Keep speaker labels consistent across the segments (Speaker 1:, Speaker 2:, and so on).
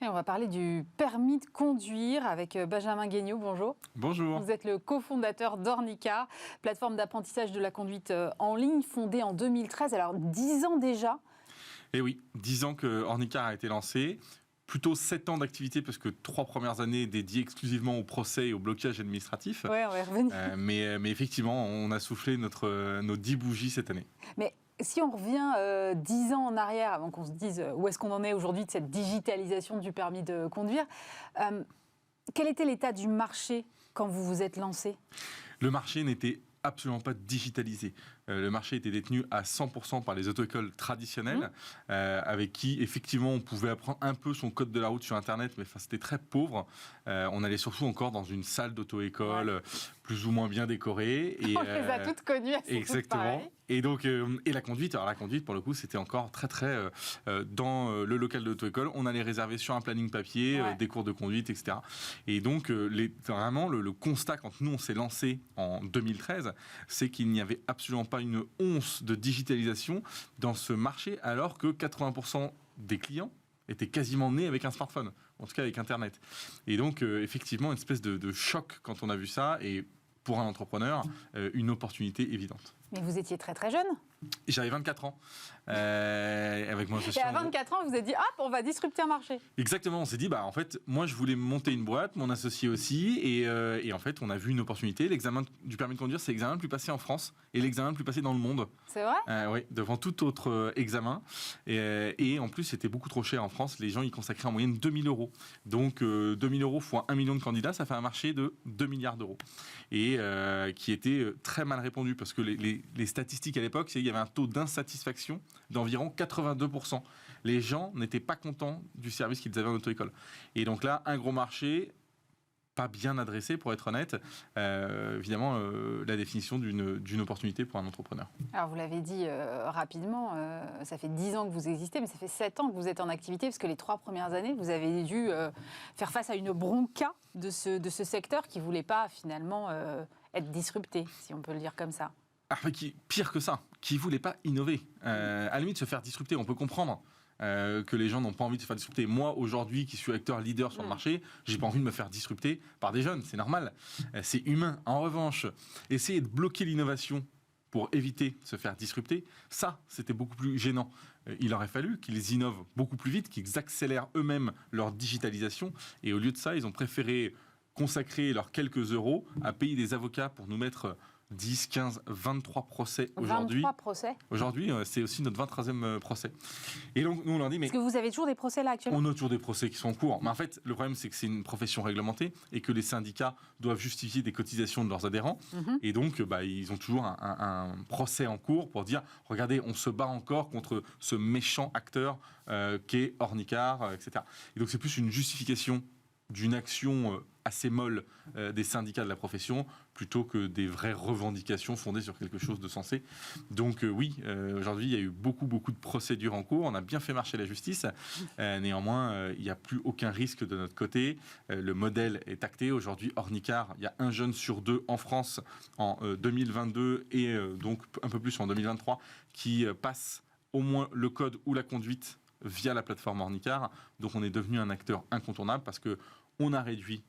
Speaker 1: Et on va parler du permis de conduire avec Benjamin Guignot. Bonjour.
Speaker 2: Bonjour.
Speaker 1: Vous êtes le cofondateur d'Ornicar, plateforme d'apprentissage de la conduite en ligne, fondée en 2013. Alors, 10 ans déjà.
Speaker 2: Eh oui, 10 ans que Ornicar a été lancé. Plutôt 7 ans d'activité, parce que 3 premières années dédiées exclusivement au procès et au blocage administratif.
Speaker 1: Oui, on va y revenir.
Speaker 2: Mais effectivement, on a soufflé nos 10 bougies cette année.
Speaker 1: Mais si on revient 10 ans en arrière, avant qu'on se dise où est-ce qu'on en est aujourd'hui de cette digitalisation du permis de conduire, quel était l'état du marché quand vous vous êtes lancé ?
Speaker 2: Le marché n'était absolument pas digitalisé. Le marché était détenu à 100% par les auto-écoles traditionnelles, avec qui, effectivement, on pouvait apprendre un peu son code de la route sur Internet, mais c'était très pauvre. On allait surtout encore dans une salle d'auto-école, plus ou moins bien décorée.
Speaker 1: Et, on les a toutes connues.
Speaker 2: Exactement. Et donc, et la conduite, alors la conduite, pour le coup, c'était encore très dans le local de l'auto-école. On allait réserver sur un planning papier des cours de conduite, etc. Et donc, vraiment, le constat, quand nous, on s'est lancé en 2013, c'est qu'il n'y avait absolument pas une once de digitalisation dans ce marché, alors que 80% des clients étaient quasiment nés avec un smartphone, en tout cas avec Internet. Et donc, effectivement, une espèce de choc quand on a vu ça, et pour un entrepreneur, une opportunité évidente.
Speaker 1: Mais vous étiez très très jeune.
Speaker 2: J'avais 24 ans. Avec mon associé.
Speaker 1: Et à 24 ans, vous vous êtes dit, hop, on va disrupter un marché.
Speaker 2: Exactement, on s'est dit, en fait, moi je voulais monter une boîte, mon associé aussi, et en fait, on a vu une opportunité. L'examen du permis de conduire, c'est l'examen le plus passé en France et l'examen le plus passé dans le monde.
Speaker 1: C'est vrai ?
Speaker 2: Oui, devant tout autre examen. Et en plus, c'était beaucoup trop cher en France. Les gens y consacraient en moyenne 2 000 €. Donc, 2 000 € fois 1 million de candidats, ça fait un marché de 2 milliards d'euros. Et qui était très mal répondu, parce que les statistiques à l'époque, c'est qu'il y avait un taux d'insatisfaction d'environ 82%. Les gens n'étaient pas contents du service qu'ils avaient en auto-école. Et donc là, un gros marché, pas bien adressé, pour être honnête. Évidemment, la définition d'une opportunité pour un entrepreneur.
Speaker 1: Alors, vous l'avez dit rapidement, ça fait 10 ans que vous existez, mais ça fait 7 ans que vous êtes en activité, parce que les 3 premières années, vous avez dû faire face à une bronca de ce secteur qui ne voulait pas, finalement, être disrupté, si on peut le dire comme ça.
Speaker 2: Pire que ça, qui ne voulait pas innover. À la limite, se faire disrupter, on peut comprendre que les gens n'ont pas envie de se faire disrupter. Moi, aujourd'hui, qui suis acteur leader sur le marché, j'ai pas envie de me faire disrupter par des jeunes, c'est normal. C'est humain. En revanche, essayer de bloquer l'innovation pour éviter de se faire disrupter, ça, c'était beaucoup plus gênant. Il aurait fallu qu'ils innovent beaucoup plus vite, qu'ils accélèrent eux-mêmes leur digitalisation, et au lieu de ça, ils ont préféré consacrer leurs quelques euros à payer des avocats pour nous mettre 10, 15, 23 procès aujourd'hui.
Speaker 1: 23 procès ?
Speaker 2: Aujourd'hui, c'est aussi notre 23e procès. Et donc, nous, on leur dit, mais...
Speaker 1: Est-ce que vous avez toujours des procès là actuellement ?
Speaker 2: On a toujours des procès qui sont en cours. Mais en fait, le problème, c'est que c'est une profession réglementée et que les syndicats doivent justifier des cotisations de leurs adhérents. Et donc, ils ont toujours un procès en cours pour dire, regardez, on se bat encore contre ce méchant acteur qu'est Ornicar, etc. Et donc, c'est plus une justification d'une action assez molle des syndicats de la profession, plutôt que des vraies revendications fondées sur quelque chose de sensé. Donc oui, aujourd'hui, il y a eu beaucoup de procédures en cours. On a bien fait marcher la justice. Néanmoins, il n'y a plus aucun risque de notre côté. Le modèle est acté. Aujourd'hui, Ornicar, il y a 1 jeune sur 2 en France en 2022 et donc un peu plus en 2023 qui passe au moins le code ou la conduite via la plateforme Ornicar. Donc on est devenu un acteur incontournable parce qu'on a réduit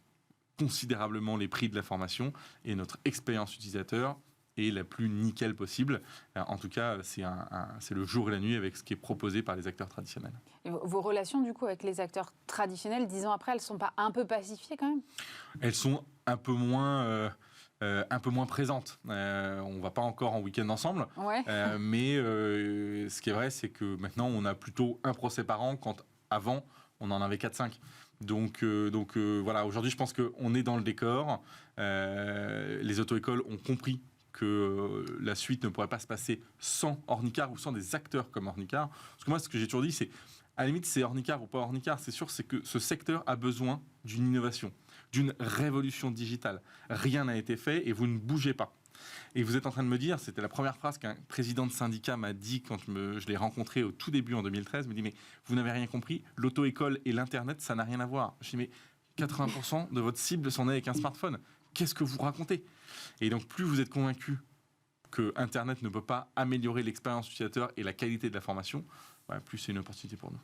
Speaker 2: considérablement les prix de la formation et notre expérience utilisateur est la plus nickel possible. En tout cas, c'est le jour et la nuit avec ce qui est proposé par les acteurs traditionnels.
Speaker 1: Et vos relations, du coup, avec les acteurs traditionnels, 10 ans après, elles ne sont pas un peu pacifiées quand même ?
Speaker 2: Elles sont un peu moins présentes. On ne va pas encore en week-end ensemble, mais ce qui est vrai, c'est que maintenant, on a plutôt un procès par an, quand avant, on en avait 4-5. Donc voilà, aujourd'hui, je pense qu'on est dans le décor. Les auto-écoles ont compris que la suite ne pourrait pas se passer sans Ornicar ou sans des acteurs comme Ornicar. Parce que moi, ce que j'ai toujours dit, c'est, à la limite, c'est Ornicar ou pas Ornicar, c'est sûr, c'est que ce secteur a besoin d'une innovation, d'une révolution digitale. Rien n'a été fait et vous ne bougez pas. Et vous êtes en train de me dire, c'était la première phrase qu'un président de syndicat m'a dit quand je l'ai rencontré au tout début en 2013, il me dit, mais vous n'avez rien compris, l'auto-école et l'Internet, ça n'a rien à voir. Je dis, mais 80% de votre cible s'en est avec un smartphone. Qu'est-ce que vous racontez ? Et donc, plus vous êtes convaincu que Internet ne peut pas améliorer l'expérience utilisateur et la qualité de la formation, plus c'est une opportunité pour nous.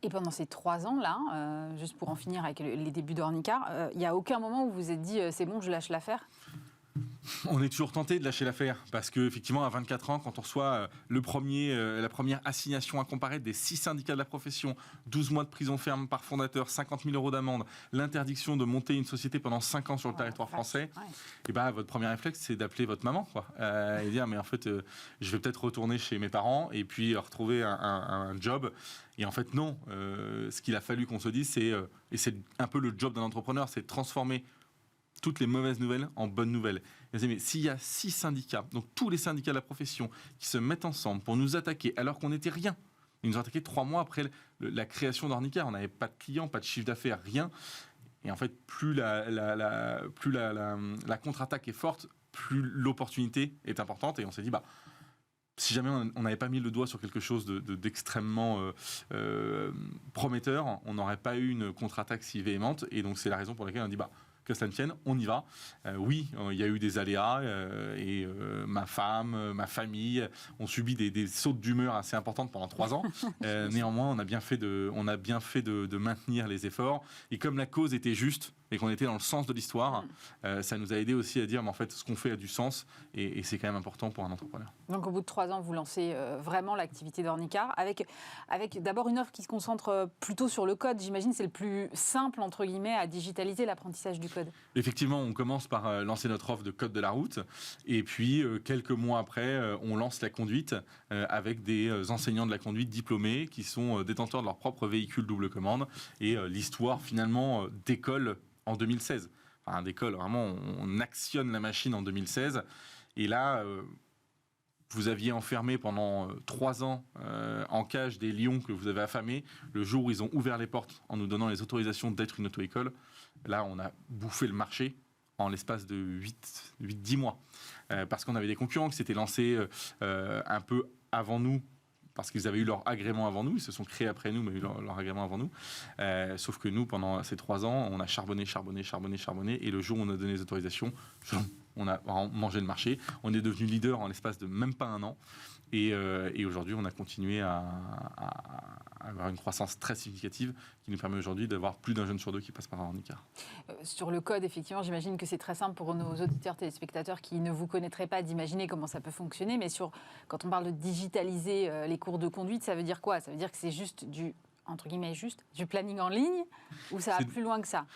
Speaker 1: Et pendant ces 3 ans-là, juste pour en finir avec les débuts d'Ornicar, il n'y a aucun moment où vous vous êtes dit c'est bon, je lâche l'affaire?
Speaker 2: On est toujours tenté de lâcher l'affaire parce qu'effectivement, à 24 ans, quand on reçoit la première assignation à comparaître des 6 syndicats de la profession, 12 mois de prison ferme par fondateur, 50 000 euros d'amende, l'interdiction de monter une société pendant 5 ans sur le territoire français, et votre premier réflexe, c'est d'appeler votre maman et dire mais en fait, je vais peut-être retourner chez mes parents et puis retrouver un job. Et en fait, non. Ce qu'il a fallu qu'on se dise, et c'est un peu le job d'un entrepreneur, c'est de transformer toutes les mauvaises nouvelles en bonnes nouvelles. Mais s'il y a 6 syndicats, donc tous les syndicats de la profession, qui se mettent ensemble pour nous attaquer, alors qu'on n'était rien, ils nous ont attaqué 3 mois après la création d'Ornicar, on n'avait pas de clients, pas de chiffre d'affaires, rien. Et en fait, plus la contre-attaque est forte, plus l'opportunité est importante. Et on s'est dit, si jamais on n'avait pas mis le doigt sur quelque chose d'extrêmement prometteur, on n'aurait pas eu une contre-attaque si véhémente. Et donc, c'est la raison pour laquelle on dit, que cela ne tienne, on y va. Oui, il y a eu des aléas et ma femme, ma famille ont subi des sautes d'humeur assez importantes pendant 3 ans. Néanmoins, on a bien fait de maintenir les efforts. Et comme la cause était juste et qu'on était dans le sens de l'histoire, ça nous a aidé aussi à dire, mais en fait, ce qu'on fait a du sens et c'est quand même important pour un entrepreneur.
Speaker 1: Donc, au bout de 3 ans, vous lancez vraiment l'activité d'Ornicar avec d'abord une offre qui se concentre plutôt sur le code. J'imagine c'est le plus simple, entre guillemets, à digitaliser l'apprentissage du code.
Speaker 2: Effectivement, on commence par lancer notre offre de code de la route et puis quelques mois après, on lance la conduite avec des enseignants de la conduite diplômés qui sont détenteurs de leur propre véhicule double commande et l'histoire finalement décolle en 2016. Enfin, décolle, vraiment, on actionne la machine en 2016 et là... vous aviez enfermé pendant 3 ans en cage des lions que vous avez affamés. Le jour où ils ont ouvert les portes en nous donnant les autorisations d'être une auto-école, là, on a bouffé le marché en l'espace de 8-10 mois. Parce qu'on avait des concurrents qui s'étaient lancés un peu avant nous, parce qu'ils avaient eu leur agrément avant nous, ils se sont créés après nous, mais eu leur agrément avant nous. Sauf que nous, pendant ces 3 ans, on a charbonné, et le jour où on a donné les autorisations, on a mangé le marché. On est devenu leader en l'espace de même pas 1 an. Et aujourd'hui, on a continué à avoir une croissance très significative qui nous permet aujourd'hui d'avoir plus d'un jeune sur 2 qui passe par Ornicar.
Speaker 1: Sur le code, effectivement, j'imagine que c'est très simple pour nos auditeurs téléspectateurs qui ne vous connaîtraient pas d'imaginer comment ça peut fonctionner. Mais quand on parle de digitaliser les cours de conduite, ça veut dire quoi? Ça veut dire que c'est juste entre guillemets, du planning en ligne ou ça va plus loin que ça?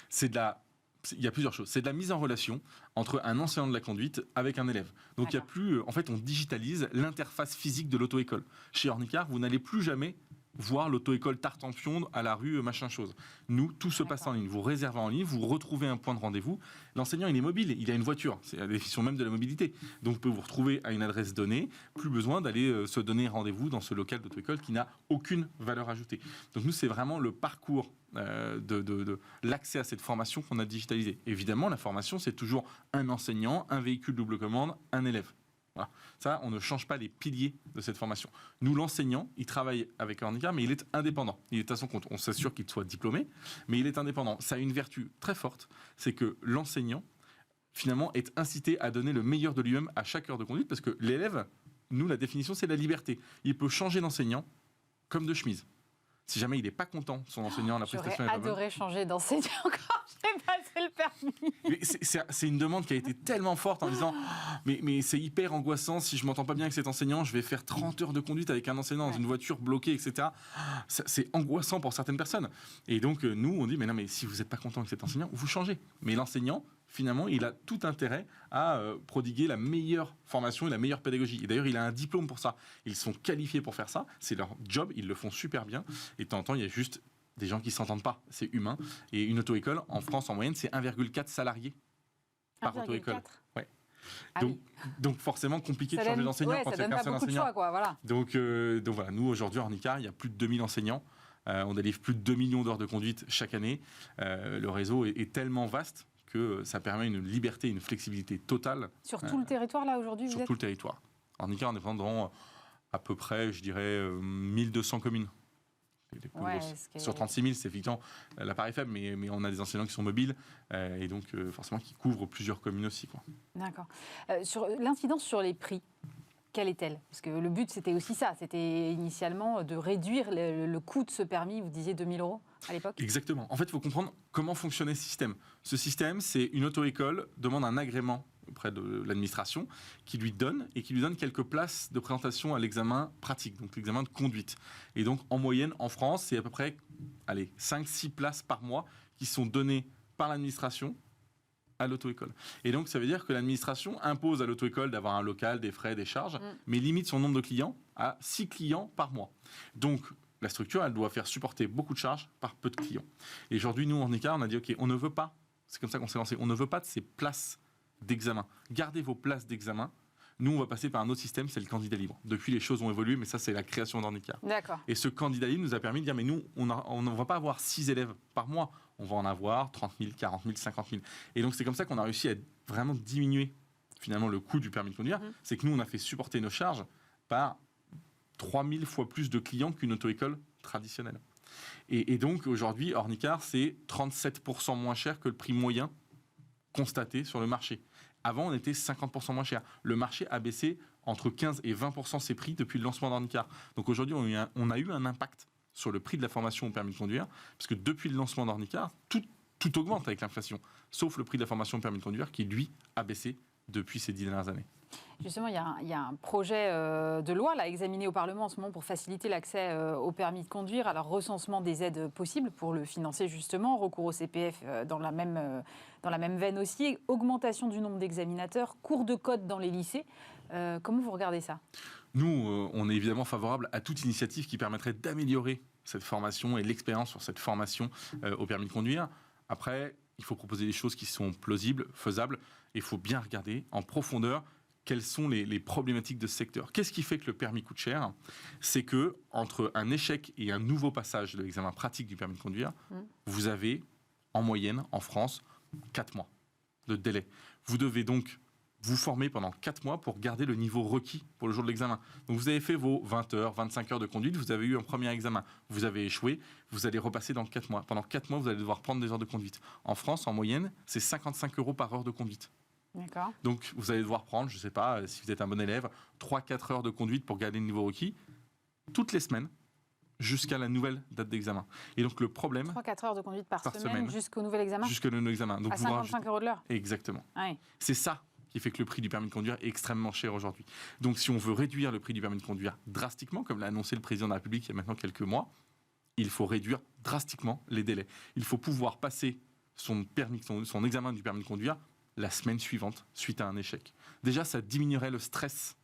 Speaker 2: Il y a plusieurs choses. C'est de la mise en relation entre un enseignant de la conduite avec un élève. Donc il y a plus, en fait, on digitalise l'interface physique de l'auto-école. Chez Ornicar, vous n'allez plus jamais voir l'auto-école Tartampion à la rue machin chose. Nous, tout se passe en ligne. Vous réservez en ligne, vous retrouvez un point de rendez-vous. L'enseignant, il est mobile, il a une voiture. C'est la définition même de la mobilité. Donc, vous pouvez vous retrouver à une adresse donnée. Plus besoin d'aller se donner rendez-vous dans ce local d'auto-école qui n'a aucune valeur ajoutée. Donc, nous, c'est vraiment le parcours de l'accès à cette formation qu'on a digitalisé. Évidemment, la formation, c'est toujours un enseignant, un véhicule double commande, un élève. Voilà. Ça, on ne change pas les piliers de cette formation. Nous, l'enseignant, il travaille avec Ornicar, mais il est indépendant. Il est à son compte. On s'assure qu'il soit diplômé, mais il est indépendant. Ça a une vertu très forte, c'est que l'enseignant, finalement, est incité à donner le meilleur de lui-même à chaque heure de conduite, parce que l'élève, nous, la définition, c'est la liberté. Il peut changer d'enseignant comme de chemise. Si jamais il n'est pas content de son enseignant, la prestation est pas bonne.
Speaker 1: J'aurais adoré changer d'enseignant quand j'ai passé le permis.
Speaker 2: Mais c'est une demande qui a été tellement forte en disant mais c'est hyper angoissant, si je m'entends pas bien avec cet enseignant, je vais faire 30 heures de conduite avec un enseignant dans une voiture bloquée, etc. C'est angoissant pour certaines personnes. Et donc nous, on dit mais non, mais si vous n'êtes pas content avec cet enseignant, vous changez. Mais l'enseignant, finalement, il a tout intérêt à prodiguer la meilleure formation et la meilleure pédagogie. Et d'ailleurs, il a un diplôme pour ça. Ils sont qualifiés pour faire ça. C'est leur job, ils le font super bien. Et de temps en temps, il y a juste des gens qui ne s'entendent pas. C'est humain. Et une auto-école, en France, en moyenne, c'est 1,4 salariés par auto-école. Ouais. Donc forcément, compliqué de changer d'enseignant quand il y a qu'un seul enseignant.
Speaker 1: Choix, voilà.
Speaker 2: Donc voilà, nous, aujourd'hui, à Ornicar, il y a plus de 2000 enseignants. On délivre plus de 2 millions d'heures de conduite chaque année. Le réseau est tellement vaste que ça permet une liberté, une flexibilité totale.
Speaker 1: Sur tout le territoire, là, aujourd'hui,
Speaker 2: Sur tout le territoire. Ornicar, on est dans à peu près, je dirais, 1200 communes. Sur 36 000, c'est effectivement la part est faible, mais on a des enseignants qui sont mobiles et donc forcément qui couvrent plusieurs communes aussi.
Speaker 1: D'accord. Sur l'incidence sur les prix, quelle est-elle? Parce que le but, c'était aussi ça. C'était initialement de réduire le coût de ce permis. Vous disiez 2 000 € à l'époque?
Speaker 2: Exactement. En fait, il faut comprendre comment fonctionnait ce système. Ce système, c'est une auto-école demande un agrément auprès de l'administration qui lui donne quelques places de présentation à l'examen pratique, donc l'examen de conduite. Et donc, en moyenne, en France, c'est à peu près 5-6 places par mois qui sont données par l'administration à l'auto-école. Et donc, ça veut dire que l'administration impose à l'auto-école d'avoir un local, des frais, des charges, mais limite son nombre de clients à 6 clients par mois. Donc, la structure, elle doit faire supporter beaucoup de charges par peu de clients. Et aujourd'hui, nous, en Ornicar, on a dit, OK, on ne veut pas, c'est comme ça qu'on s'est lancé, on ne veut pas de ces places d'examen. Gardez vos places d'examen. Nous, on va passer par un autre système, c'est le candidat libre. Depuis, les choses ont évolué, mais ça, c'est la création d'Ornicar.
Speaker 1: D'accord.
Speaker 2: Et ce candidat libre nous a permis de dire, mais nous, on ne va pas avoir 6 élèves par mois. On va en avoir 30 000, 40 000, 50 000. Et donc, c'est comme ça qu'on a réussi à vraiment diminuer, finalement, le coût du permis de conduire. C'est que nous, on a fait supporter nos charges par 3 000 fois plus de clients qu'une auto-école traditionnelle. Et donc, aujourd'hui, Ornicar, c'est 37% moins cher que le prix moyen constaté sur le marché. Avant, on était 50% moins cher. Le marché a baissé entre 15 et 20% ses prix depuis le lancement d'Ornicar. Donc aujourd'hui, on a eu un impact sur le prix de la formation au permis de conduire, parce que depuis le lancement d'Ornicar, tout augmente avec l'inflation, sauf le prix de la formation au permis de conduire qui, lui, a baissé depuis ces 10 dernières années.
Speaker 1: Justement, il y a un projet de loi là, examiné au Parlement en ce moment pour faciliter l'accès au permis de conduire. Alors, recensement des aides possibles pour le financer justement, recours au CPF dans la même veine aussi, augmentation du nombre d'examinateurs, cours de code dans les lycées. Comment vous regardez ça?
Speaker 2: Nous, on est évidemment favorable à toute initiative qui permettrait d'améliorer cette formation et l'expérience sur cette formation au permis de conduire. Après, il faut proposer des choses qui sont plausibles, faisables, et il faut bien regarder en profondeur quelles sont les problématiques de ce secteur. Qu'est-ce qui fait que le permis coûte cher? C'est que entre un échec et un nouveau passage de l'examen pratique du permis de conduire, vous avez en moyenne en France 4 mois de délai. Vous devez donc vous former pendant 4 mois pour garder le niveau requis pour le jour de l'examen. Donc vous avez fait vos 20 heures, 25 heures de conduite, vous avez eu un premier examen, vous avez échoué, vous allez repasser dans 4 mois. Pendant 4 mois, vous allez devoir prendre des heures de conduite. En France, en moyenne, c'est 55 € par heure de conduite.
Speaker 1: D'accord.
Speaker 2: Donc vous allez devoir prendre, je ne sais pas, si vous êtes un bon élève, 3-4 heures de conduite pour garder le niveau requis, toutes les semaines, jusqu'à la nouvelle date d'examen. Et donc le problème...
Speaker 1: 3-4 heures de conduite par semaine jusqu'au nouvel examen?
Speaker 2: Jusqu'au nouvel examen. Donc,
Speaker 1: à 55 € de l'heure?
Speaker 2: Exactement.
Speaker 1: Ah oui.
Speaker 2: C'est ça qui fait que le prix du permis de conduire est extrêmement cher aujourd'hui. Donc si on veut réduire le prix du permis de conduire drastiquement, comme l'a annoncé le président de la République il y a maintenant quelques mois, il faut réduire drastiquement les délais. Il faut pouvoir passer son examen du permis de conduire la semaine suivante, suite à un échec. Déjà, ça diminuerait le stress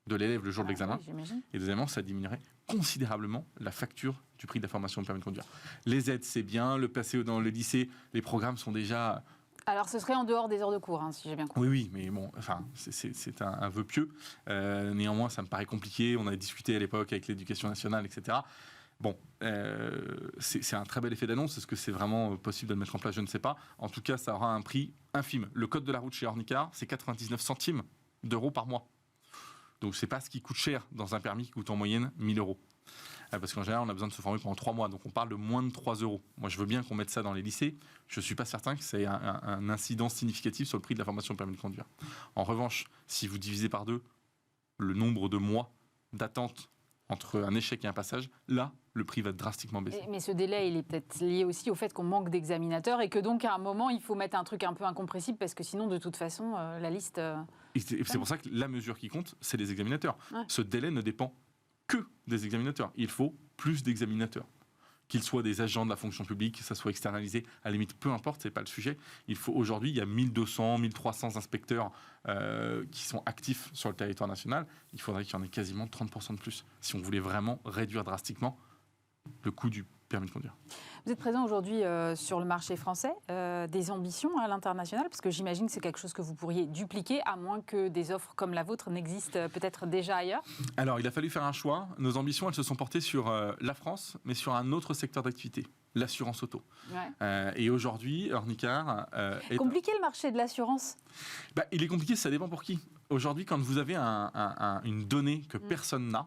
Speaker 2: de l'élève le jour de l'examen.
Speaker 1: Oui,
Speaker 2: et deuxièmement, ça diminuerait considérablement la facture du prix de la formation au permis de conduire. Les aides, c'est bien. Le passer dans le lycée, les programmes sont déjà...
Speaker 1: Alors, ce serait en dehors des heures de cours, si j'ai bien compris.
Speaker 2: Oui, mais bon, enfin, c'est un vœu pieux. Néanmoins, ça me paraît compliqué. On a discuté à l'époque avec l'Éducation nationale, etc. Bon, c'est un très bel effet d'annonce. Est-ce que c'est vraiment possible de le mettre en place? Je ne sais pas. En tout cas, ça aura un prix infime. Le code de la route chez Ornicar, c'est 99 centimes d'euros par mois. Donc, ce n'est pas ce qui coûte cher dans un permis qui coûte en moyenne 1 000 €. Parce qu'en général, on a besoin de se former pendant 3 mois. Donc, on parle de moins de 3 €. Moi, je veux bien qu'on mette ça dans les lycées. Je ne suis pas certain que ça ait un incidence significatif sur le prix de la formation au permis de conduire. En revanche, si vous divisez par 2 le nombre de mois d'attente entre un échec et un passage, là, le prix va drastiquement baisser.
Speaker 1: Mais ce délai, il est peut-être lié aussi au fait qu'on manque d'examinateurs et que donc, à un moment, il faut mettre un truc un peu incompressible parce que sinon, de toute façon, la liste...
Speaker 2: Et c'est pour ça que la mesure qui compte, c'est les examinateurs.
Speaker 1: Ouais.
Speaker 2: Ce délai ne dépend que des examinateurs. Il faut plus d'examinateurs. Qu'ils soient des agents de la fonction publique, que ça soit externalisé, à la limite, peu importe, c'est pas le sujet. Aujourd'hui, il y a 1200, 1300 inspecteurs qui sont actifs sur le territoire national. Il faudrait qu'il y en ait quasiment 30% de plus si on voulait vraiment réduire drastiquement le coût du permis de conduire.
Speaker 1: Vous êtes présent aujourd'hui sur le marché français, des ambitions à l'international, parce que j'imagine que c'est quelque chose que vous pourriez dupliquer, à moins que des offres comme la vôtre n'existent peut-être déjà ailleurs.
Speaker 2: Alors, il a fallu faire un choix. Nos ambitions, elles se sont portées sur la France, mais sur un autre secteur d'activité, l'assurance auto. Ouais. Et aujourd'hui, Ornicar...
Speaker 1: Compliqué le marché de l'assurance?
Speaker 2: Il est compliqué, ça dépend pour qui. Aujourd'hui, quand vous avez une donnée que personne n'a,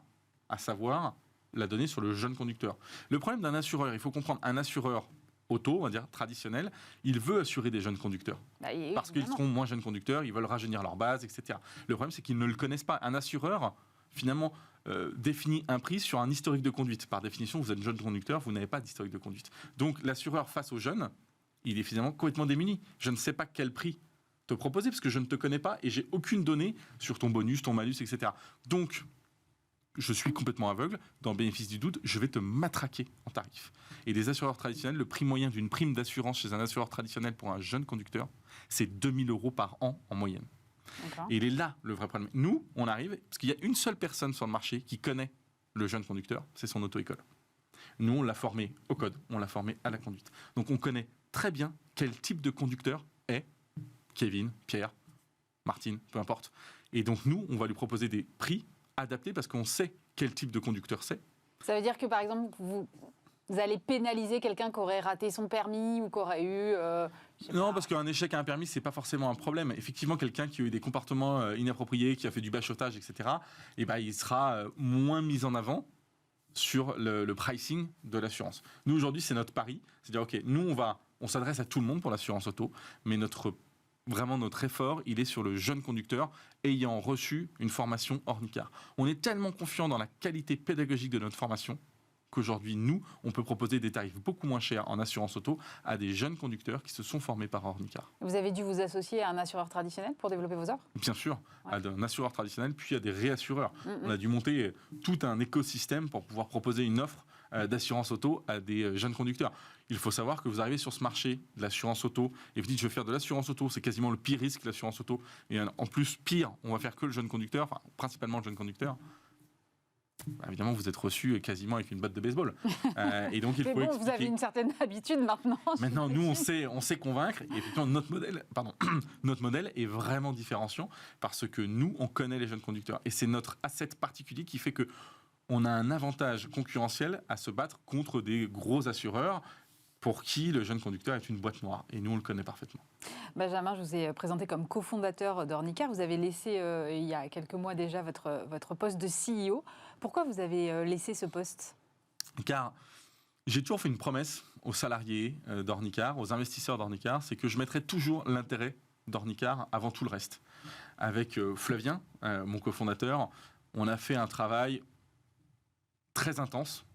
Speaker 2: à savoir... la donnée sur le jeune conducteur. Le problème d'un assureur, il faut comprendre, un assureur auto, on va dire traditionnel, il veut assurer des jeunes conducteurs. Parce qu'ils seront moins jeunes conducteurs, ils veulent rajeunir leur base, etc. Le problème, c'est qu'ils ne le connaissent pas. Un assureur, finalement définit un prix sur un historique de conduite. Par définition, vous êtes jeune conducteur, vous n'avez pas d'historique de conduite. Donc l'assureur face aux jeunes, il est finalement complètement démuni. Je ne sais pas quel prix te proposer parce que je ne te connais pas et j'ai aucune donnée sur ton bonus, ton malus, etc. Donc, je suis complètement aveugle. Dans le bénéfice du doute, je vais te matraquer en tarif. Et les assureurs traditionnels, le prix moyen d'une prime d'assurance chez un assureur traditionnel pour un jeune conducteur, c'est 2 000 € par an en moyenne.
Speaker 1: D'accord.
Speaker 2: Et il est là le vrai problème. Nous, on arrive, parce qu'il y a une seule personne sur le marché qui connaît le jeune conducteur, c'est son auto-école. Nous, on l'a formé au code, on l'a formé à la conduite. Donc, on connaît très bien quel type de conducteur est Kevin, Pierre, Martine, peu importe. Et donc, nous, on va lui proposer des prix adaptés parce qu'on sait quel type de conducteur c'est.
Speaker 1: Ça veut dire que, par exemple, vous allez pénaliser quelqu'un qui aurait raté son permis ou qui aurait eu...
Speaker 2: Non, parce qu'un échec à un permis, c'est pas forcément un problème. Effectivement, quelqu'un qui a eu des comportements inappropriés, qui a fait du bachotage, etc., eh ben, il sera moins mis en avant sur le pricing de l'assurance. Nous, aujourd'hui, c'est notre pari. C'est-à-dire, OK, nous, on s'adresse à tout le monde pour l'assurance auto, mais notre effort, il est sur le jeune conducteur ayant reçu une formation Ornicar. On est tellement confiant dans la qualité pédagogique de notre formation qu'aujourd'hui, nous, on peut proposer des tarifs beaucoup moins chers en assurance auto à des jeunes conducteurs qui se sont formés par Ornicar.
Speaker 1: Vous avez dû vous associer à un assureur traditionnel pour développer vos offres ?
Speaker 2: Bien sûr,
Speaker 1: Ouais.
Speaker 2: à un assureur traditionnel, puis à des réassureurs. On a dû monter tout un écosystème pour pouvoir proposer une offre d'assurance auto à des jeunes conducteurs. Il faut savoir que vous arrivez sur ce marché de l'assurance auto et vous dites je vais faire de l'assurance auto, c'est quasiment le pire risque l'assurance auto. Et en plus, pire, on va faire que le jeune conducteur, enfin principalement le jeune conducteur. Évidemment, vous êtes reçu quasiment avec une batte de baseball. Et donc, il faut expliquer.
Speaker 1: Vous avez une certaine habitude maintenant.
Speaker 2: Maintenant, nous, on sait convaincre. Et effectivement, notre modèle est vraiment différenciant parce que nous, on connaît les jeunes conducteurs. Et c'est notre asset particulier qui fait que on a un avantage concurrentiel à se battre contre des gros assureurs pour qui le jeune conducteur est une boîte noire. Et nous, on le connaît parfaitement.
Speaker 1: Benjamin, je vous ai présenté comme cofondateur d'Ornicar. Vous avez laissé, il y a quelques mois déjà, votre poste de CEO. Pourquoi vous avez laissé ce poste ?
Speaker 2: Car j'ai toujours fait une promesse aux salariés d'Ornicar, aux investisseurs d'Ornicar, c'est que je mettrai toujours l'intérêt d'Ornicar avant tout le reste. Avec Flavien, mon cofondateur, on a fait un travail très intense,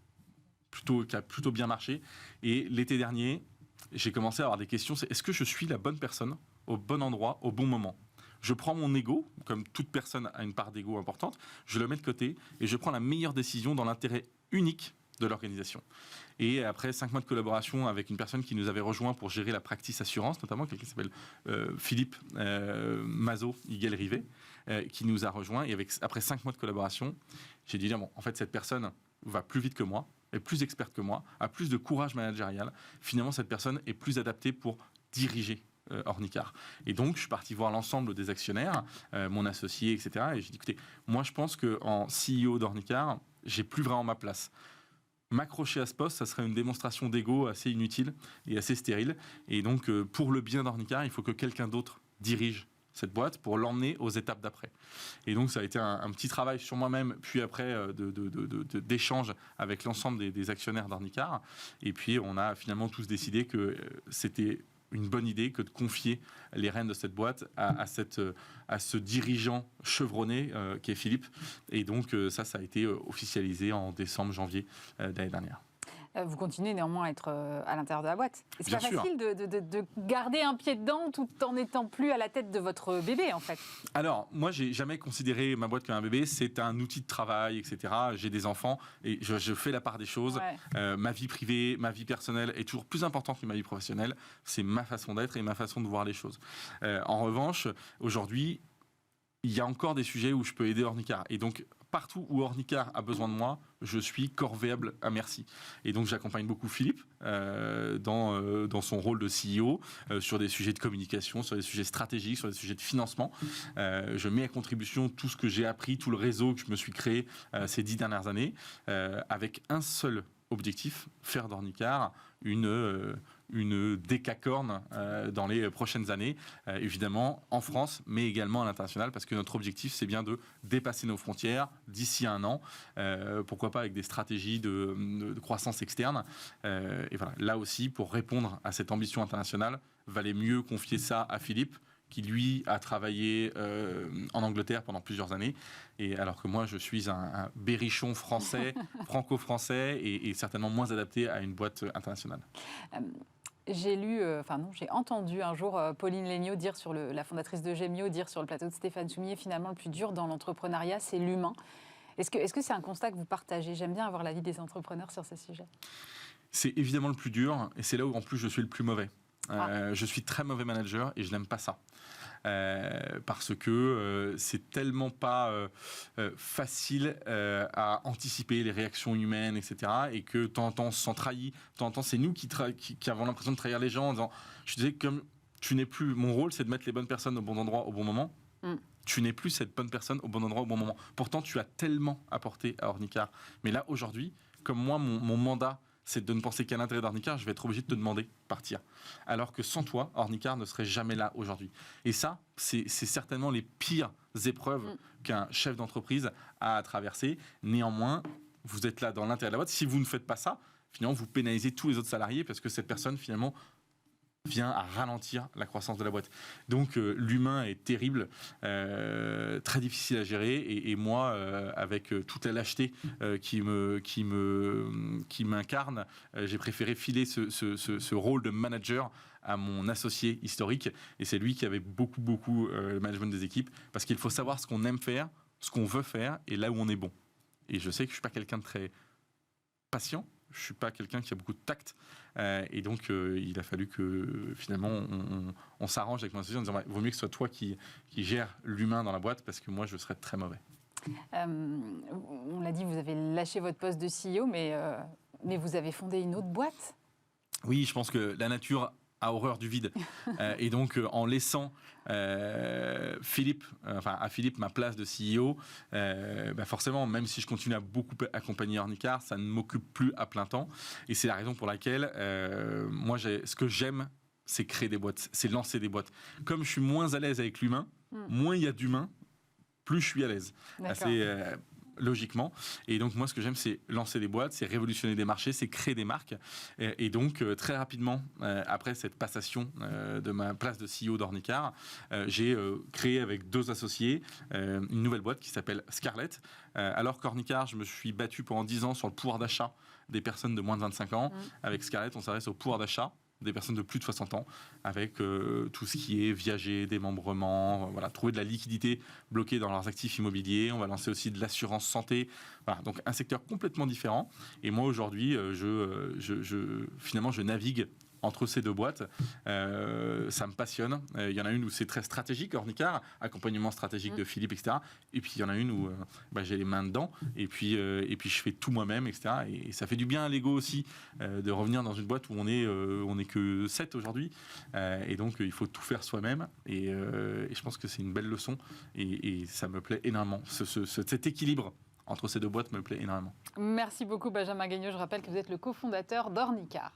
Speaker 2: qui a plutôt bien marché. Et l'été dernier, j'ai commencé à avoir des questions. C'est est-ce que je suis la bonne personne au bon endroit, au bon moment ? Je prends mon ego, comme toute personne a une part d'ego importante, je le mets de côté et je prends la meilleure décision dans l'intérêt unique de l'organisation. Et après 5 mois de collaboration avec une personne qui nous avait rejoint pour gérer la practice assurance, notamment quelqu'un qui s'appelle Philippe Mazot, Higuel-Rivet, qui nous a rejoint. Et après 5 mois de collaboration, j'ai dit, bon, en fait, cette personne va plus vite que moi, est plus experte que moi, a plus de courage managérial. Finalement, cette personne est plus adaptée pour diriger Ornicar. Et donc, je suis parti voir l'ensemble des actionnaires, mon associé, etc. Et j'ai dit, écoutez, moi, je pense qu'en CEO d'Ornicar, j'ai plus vraiment ma place. M'accrocher à ce poste, ça serait une démonstration d'ego assez inutile et assez stérile. Et donc, pour le bien d'Ornicar, il faut que quelqu'un d'autre dirige cette boîte pour l'emmener aux étapes d'après. Et donc, ça a été un petit travail sur moi-même, puis après d'échange avec l'ensemble des actionnaires d'Ornicar. Et puis, on a finalement tous décidé que c'était une bonne idée que de confier les rênes de cette boîte à ce dirigeant chevronné qui est Philippe. Et donc, ça a été officialisé en décembre, janvier d'année dernière.
Speaker 1: Vous continuez néanmoins à être à l'intérieur de la boîte. C'est
Speaker 2: Bien
Speaker 1: pas
Speaker 2: sûr.
Speaker 1: facile de garder un pied dedans tout en n'étant plus à la tête de votre bébé, en fait.
Speaker 2: Alors, moi, j'ai jamais considéré ma boîte comme un bébé. C'est un outil de travail, etc. J'ai des enfants et je fais la part des choses.
Speaker 1: Ouais.
Speaker 2: Ma vie privée, ma vie personnelle est toujours plus importante que ma vie professionnelle. C'est ma façon d'être et ma façon de voir les choses. En revanche, aujourd'hui, il y a encore des sujets où je peux aider Ornicar. Et donc, partout où Ornicar a besoin de moi, je suis corvéable à merci. Et donc, j'accompagne beaucoup Philippe dans son rôle de CEO sur des sujets de communication, sur des sujets stratégiques, sur des sujets de financement. Je mets à contribution tout ce que j'ai appris, tout le réseau que je me suis créé ces 10 dernières années, avec un seul objectif, faire d'Ornicar une décacorne dans les prochaines années, évidemment en France, mais également à l'international, parce que notre objectif, c'est bien de dépasser nos frontières d'ici 1 an, pourquoi pas avec des stratégies de croissance externe. Et voilà, là aussi, pour répondre à cette ambition internationale, valait mieux confier ça à Philippe qui lui a travaillé en Angleterre pendant plusieurs années, et alors que moi je suis un berrichon français, franco-français, et certainement moins adapté à une boîte internationale.
Speaker 1: J'ai entendu un jour Pauline Léniaud dire la fondatrice de Gemio, dire sur le plateau de Stéphane Soumier, finalement le plus dur dans l'entrepreneuriat, c'est l'humain. Est-ce que c'est un constat que vous partagez? J'aime bien avoir l'avis des entrepreneurs sur ce sujet.
Speaker 2: C'est évidemment le plus dur, et c'est là où en plus je suis le plus mauvais. Je suis très mauvais manager et je n'aime pas ça. Parce que c'est tellement pas facile à anticiper les réactions humaines, etc. Et que de temps en temps on se sent trahi, de temps en temps c'est nous qui avons l'impression de trahir les gens en disant, je disais, comme tu n'es plus, mon rôle c'est de mettre les bonnes personnes au bon endroit au bon moment. Tu n'es plus cette bonne personne au bon endroit au bon moment. Pourtant tu as tellement apporté à Ornicar. Mais là aujourd'hui, comme moi mon mandat c'est de ne penser qu'à l'intérêt d'Ornicar, je vais être obligé de te demander de partir. Alors que sans toi, Ornicar ne serait jamais là aujourd'hui. Et ça, c'est certainement les pires épreuves qu'un chef d'entreprise a à traverser. Néanmoins, vous êtes là dans l'intérêt de la boîte. Si vous ne faites pas ça, finalement, vous pénalisez tous les autres salariés parce que cette personne, finalement, vient à ralentir la croissance de la boîte. Donc l'humain est terrible, très difficile à gérer, et moi, avec toute la lâcheté qui m'incarne, j'ai préféré filer ce rôle de manager à mon associé historique, et c'est lui qui avait beaucoup le management des équipes, parce qu'il faut savoir ce qu'on aime faire, ce qu'on veut faire, et là où on est bon. Et je sais que je suis pas quelqu'un de très patient, je suis pas quelqu'un qui a beaucoup de tact, et donc il a fallu que finalement on s'arrange avec mon associé en disant vaut mieux que ce soit toi qui gère l'humain dans la boîte, parce que moi je serais très mauvais.
Speaker 1: On l'a dit, vous avez lâché votre poste de CEO, mais vous avez fondé une autre boîte.
Speaker 2: Oui, je pense que la nature a horreur du vide. Et donc, en laissant à Philippe ma place de CEO, forcément, même si je continue à beaucoup accompagner Ornicar, ça ne m'occupe plus à plein temps. Et c'est la raison pour laquelle, moi, ce que j'aime, c'est créer des boîtes, c'est lancer des boîtes. Comme je suis moins à l'aise avec l'humain, moins il y a d'humain, plus je suis à l'aise. Logiquement. Et donc, moi, ce que j'aime, c'est lancer des boîtes, c'est révolutionner des marchés, c'est créer des marques. Et donc, très rapidement, après cette passation de ma place de CEO d'Ornicar, j'ai créé avec 2 associés une nouvelle boîte qui s'appelle Scarlett. Alors qu'Ornicar, je me suis battu pendant 10 ans sur le pouvoir d'achat des personnes de moins de 25 ans. Avec Scarlett, on s'adresse au pouvoir d'achat des personnes de plus de 60 ans, avec tout ce qui est viager, démembrement, trouver de la liquidité bloquée dans leurs actifs immobiliers. On va lancer aussi de l'assurance santé. Voilà, donc un secteur complètement différent. Et moi, aujourd'hui, finalement, je navigue entre ces 2 boîtes. Ça me passionne. Il y en a une où c'est très stratégique, Ornicar, accompagnement stratégique de Philippe, etc. Et puis il y en a une où j'ai les mains dedans, et puis je fais tout moi-même, etc. Et ça fait du bien à l'ego aussi de revenir dans une boîte où on est que 7 aujourd'hui. Et donc il faut tout faire soi-même. Et je pense que c'est une belle leçon. Et ça me plaît énormément. Cet équilibre entre ces 2 boîtes me plaît énormément.
Speaker 1: Merci beaucoup Benjamin Gagnon. Je rappelle que vous êtes le cofondateur d'Ornicar.